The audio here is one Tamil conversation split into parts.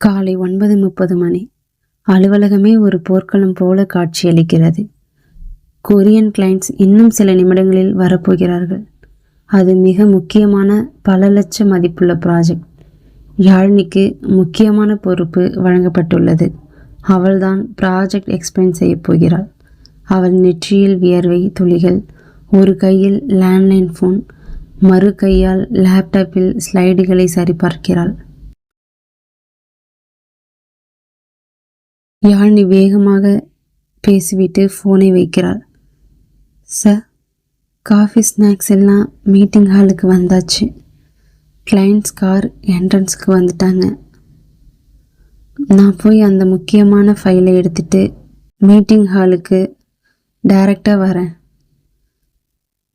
காலை 9:30 மணி. அலுவலகமே ஒரு போர்க்களம் போல காட்சியளிக்கிறது. கொரியன் கிளைண்ட்ஸ் இன்னும் சில நிமிடங்களில் வரப்போகிறார்கள். அது மிக முக்கியமான பல லட்ச மதிப்புள்ள ப்ராஜெக்ட். யாழ்னிக்கு முக்கியமான பொறுப்பு வழங்கப்பட்டுள்ளது. அவள்தான் ப்ராஜெக்ட் எக்ஸ்பிளைன் செய்ய போகிறாள். அவள் நெற்றியில் வியர்வை துளிகள். ஒரு கையில் லேண்ட்லைன் ஃபோன், மறு கையால் லேப்டாப்பில் ஸ்லைடுகளை சரிபார்க்கிறாள். யாழ்னி வேகமாக பேசிவிட்டு ஃபோனை வைக்கிறாள். சார், காஃபி ஸ்நாக்ஸ் எல்லாம் மீட்டிங் ஹாலுக்கு வந்தாச்சு. கிளைண்ட்ஸ் கார் என்ட்ரன்ஸுக்கு வந்துட்டாங்க. நான் போய் அந்த முக்கியமான ஃபைலை எடுத்துட்டு மீட்டிங் ஹாலுக்கு டைரக்டாக வரேன்.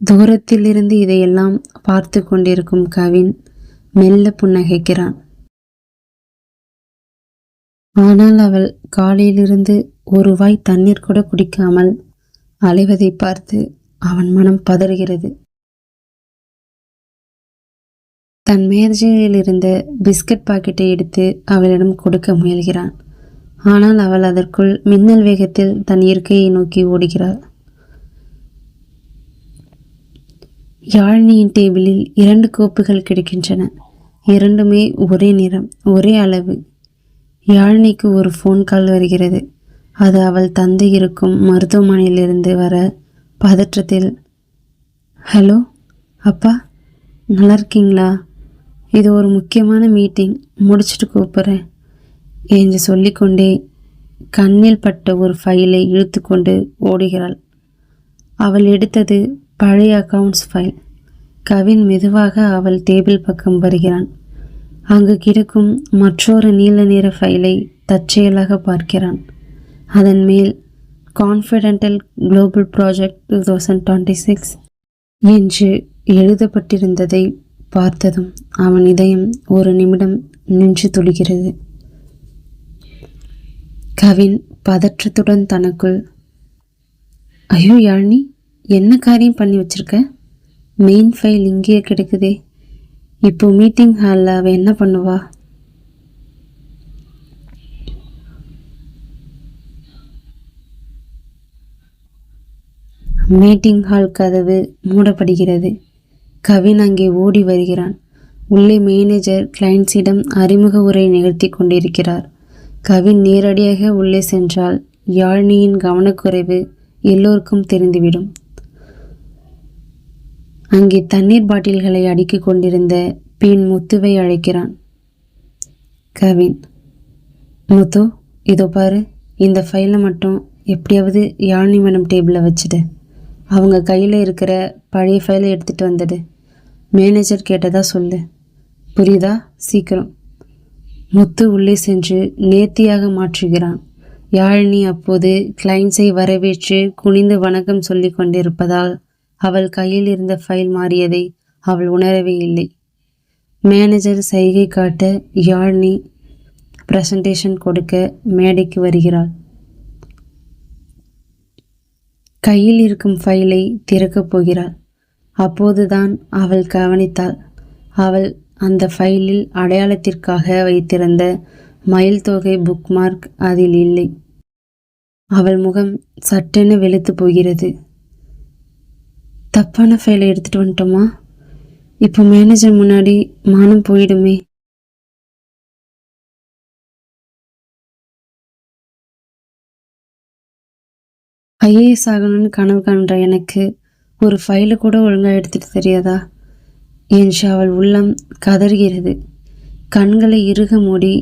தூரத்திலிருந்து இதையெல்லாம் பார்த்து கொண்டிருக்கும் கவின் மெல்ல புன்னகைக்கிறான். ஆனால் அவள் காலையிலிருந்து ஒரு வாய் தண்ணீர் கூட குடிக்காமல் அலைவதை பார்த்து அவன் மனம் பதறுகிறது. தன் மேஜையில் இருந்த பிஸ்கட் பாக்கெட்டை எடுத்து அவளிடம் கொடுக்க முயல்கிறான். ஆனால் அவள் அதற்குள் மின்னல் வேகத்தில் தன் இருக்கையை நோக்கி ஓடுகிறாள். யாழ்னியின் டேபிளில் 2 கோப்புகள் கிடைக்கின்றன. இரண்டுமே ஒரே நிறம், ஒரே அளவு. யாழ்னிக்கு ஒரு ஃபோன் கால் வருகிறது. அது அவள் தந்தை இருக்கும் மருத்துவமனையிலிருந்து வர பதற்றத்தில், ஹலோ அப்பா, நல்லா இருக்கீங்களா? இது ஒரு முக்கியமான மீட்டிங், முடிச்சுட்டு கூப்பிட்றேன் என்று சொல்லிக்கொண்டே கண்ணில் பட்ட ஒரு ஃபைலை இழுத்து கொண்டு ஓடுகிறாள். அவள் எடுத்தது பழைய அக்கவுண்ட்ஸ் ஃபைல். கவின் மெதுவாக அவள் டேபிள் பக்கம் வருகிறான். அங்கு கிடக்கும் மற்றொரு நீல நிற ஃபைலை தற்செயலாக பார்க்கிறான். அதன் மேல் கான்ஃபிடென்டல் குளோபல் ப்ராஜெக்ட் 2026 என்று எழுதப்பட்டிருந்ததை பார்த்ததும் அவன் இதயம் ஒரு நிமிடம் நின்று துடிக்கிறது. கவின் பதற்றத்துடன் தனக்குள், ஐயோ யாழ்னி, என்ன காரியம் பண்ணி வச்சிருக்க? மெயின் ஃபைல் இங்கேயே கிடைக்குதே. இப்போ மீட்டிங் ஹாலில் அவள் என்ன பண்ணுவா? மீட்டிங் ஹால் கதவு மூடப்படுகிறது. கவின் அங்கே ஓடி வருகிறான். உள்ளே மேனேஜர் கிளைண்ட்ஸிடம் அறிமுக உரை நிகழ்த்தி கொண்டிருக்கிறார். கவின் நேரடியாக உள்ளே சென்றால் யாழ்னியின் கவனக்குறைவு எல்லோருக்கும் தெரிந்துவிடும். அங்கே தண்ணீர் பாட்டில்களை அடுக்கிக் கொண்டிருந்த பின் முத்துவை அழைக்கிறான். கவின், முத்து, இதோ பாரு, இந்த ஃபைலை மட்டும் எப்படியாவது யாழ்னி மேடம் டேபிளில் வச்சுடு. அவங்க கையில் இருக்கிற பழைய ஃபைலை எடுத்துகிட்டு வந்துடு. மேனேஜர் கேட்டதா சொல்லு, புரியுதா? சீக்கிரம். முத்து உள்ளே சென்று நேர்த்தியாக மாற்றுகிறான். யாழினி அப்போது கிளைண்ட்ஸை வரவேற்று குனிந்து வணக்கம் சொல்லி கொண்டிருப்பதால் அவள் கையில் இருந்த ஃபைல் மாறியதை அவள் உணரவே இல்லை. மேனேஜர் சைகை காட்ட யாழினி பிரசன்டேஷன் கொடுக்க மேடைக்கு வருகிறாள். கையில் இருக்கும் ஃபைலை திறக்கப் போகிறாள். அப்போதுதான் அவள் கவனித்தாள். அவள் அந்த ஃபைலில் அடையாளத்திற்காக வைத்திருந்த மயில் தொகை புக்மார்க் அதில் இல்லை. அவள் முகம் சட்டென வெளுத்து போகிறது. தப்பான ஃபைலை எடுத்துட்டு வந்துட்டோமா? இப்போ மேனேஜர் முன்னாடி மானம் போயிடுமே. ஐஏஎஸ் ஆகணும்னு கனவு காண்ற எனக்கு ஒரு ஃபைலை கூட ஒழுங்காக எடுத்துட்டு தெரியாதா என்று அவள் உள்ளம் கதறுகிறது. கண்களை இறுக மூடி,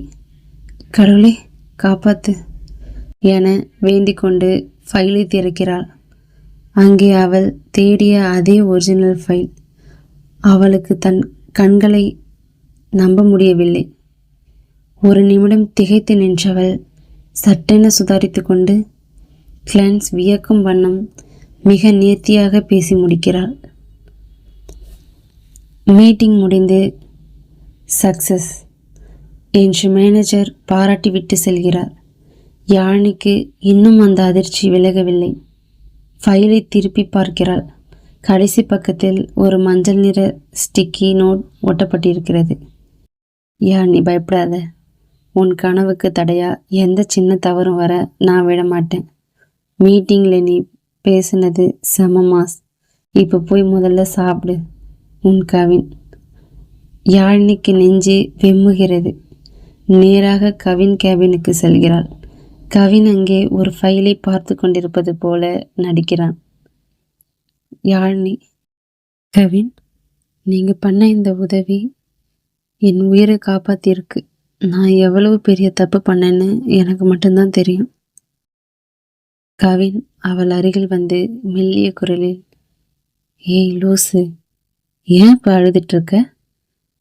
கடவுளே காப்பாத்து என வேண்டிக் கொண்டு ஃபைலை திறக்கிறாள். அங்கே அவள் தேடிய அதே ஒரிஜினல் ஃபைல். அவளுக்கு தன் கண்களை நம்ப முடியவில்லை. ஒரு நிமிடம் திகைத்து நின்றவள் சட்டென சுதாரித்து கொண்டு கிளைண்ட்ஸ் வியக்கும் வண்ணம் மிக நேர்த்தியாக பேசி முடிக்கிறாள். மீட்டிங் முடிந்து சக்சஸ் என்று மேனேஜர் பாராட்டிவிட்டு செல்கிறார். யாழ்னிக்கு இன்னும் அந்த அதிர்ச்சி விலகவில்லை. ஃபைலை திருப்பி பார்க்கிறாள். கடைசி பக்கத்தில் ஒரு மஞ்சள் நிற ஸ்டிக்கி நோட் ஒட்டப்பட்டிருக்கிறது. யாழ்னி, பயப்படாத, உன் கனவுக்கு தடையா எந்த சின்ன தவறும் வர நான் விட மாட்டேன். மீட்டிங்கில் நீ பேசுனது செமமாஸ். இப்போ போய் முதல்ல சாப்பிடு. உன் கவின். யாழினிக்கு நெஞ்சு வெம்முகிறது. நேராக கவின் கேபினுக்கு செல்கிறாள். கவின் அங்கே ஒரு ஃபைலை பார்த்து கொண்டிருப்பது போல நடிக்கிறான். யாழினி. கவின், நீங்கள் பண்ண இந்த உதவி என் உயிரை காப்பாற்றிருக்கு. நான் எவ்வளவு பெரிய தப்பு பண்ணேன்னு எனக்கு மட்டும்தான் தெரியும். கவின் அவள் அருகில் வந்து மெல்லிய குரலில், ஏய் லூசு, ஏன் இப்போ அழுதுட்ருக்க?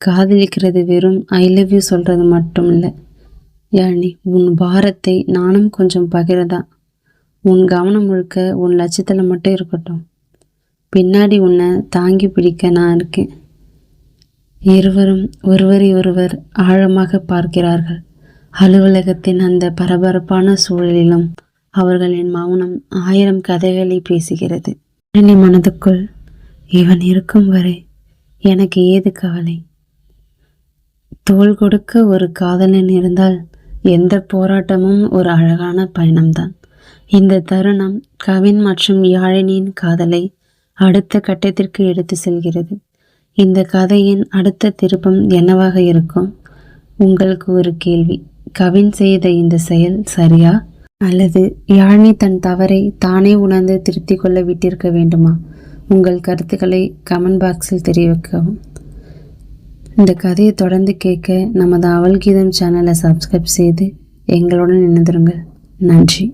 காதலிக்கிறது வெறும் ஐ லவ் யூ சொல்கிறது மட்டும் இல்லை யாழினி. உன் பாரத்தை நானும் கொஞ்சம் பகிரதான். உன் கவனம் முழுக்க உன் லட்சத்தில் மட்டும் இருக்கட்டும். பின்னாடி உன்னை தாங்கி பிடிக்க நான் இருக்கேன். இருவரும் ஒருவரை ஒருவர் ஆழமாக பார்க்கிறார்கள். அலுவலகத்தின் அந்த பரபரப்பான சூழலிலும் அவர்களின் மௌனம் 1000 கதைகளை பேசுகிறது. யாழினி மனதுக்குள், இவன் இருக்கும் வரை எனக்கு ஏது கவலை? தோள் கொடுக்க ஒரு காதலன் இருந்தால் எந்த போராட்டமும் ஒரு அழகான பயணம்தான். இந்த தருணம் கவின் மற்றும் யாழினியின் காதலை அடுத்த கட்டத்திற்கு எடுத்து செல்கிறது. இந்த கதையின் அடுத்த திருப்பம் என்னவாக இருக்கும்? உங்களுக்கு ஒரு கேள்வி. கவின் செய்த இந்த செயல் சரியா, அல்லது யாழினி தன் தவறை தானே உணர்ந்து திருத்திக் கொள்ள விட்டிருக்க வேண்டுமா? உங்கள் கருத்துக்களை கமெண்ட் பாக்ஸில் தெரிவிக்கவும். இந்த கதையை தொடர்ந்து கேட்க நமது அவள் கீதம் சேனலை சப்ஸ்கிரைப் செய்து எங்களுடன் இணைந்திருங்கள். நன்றி.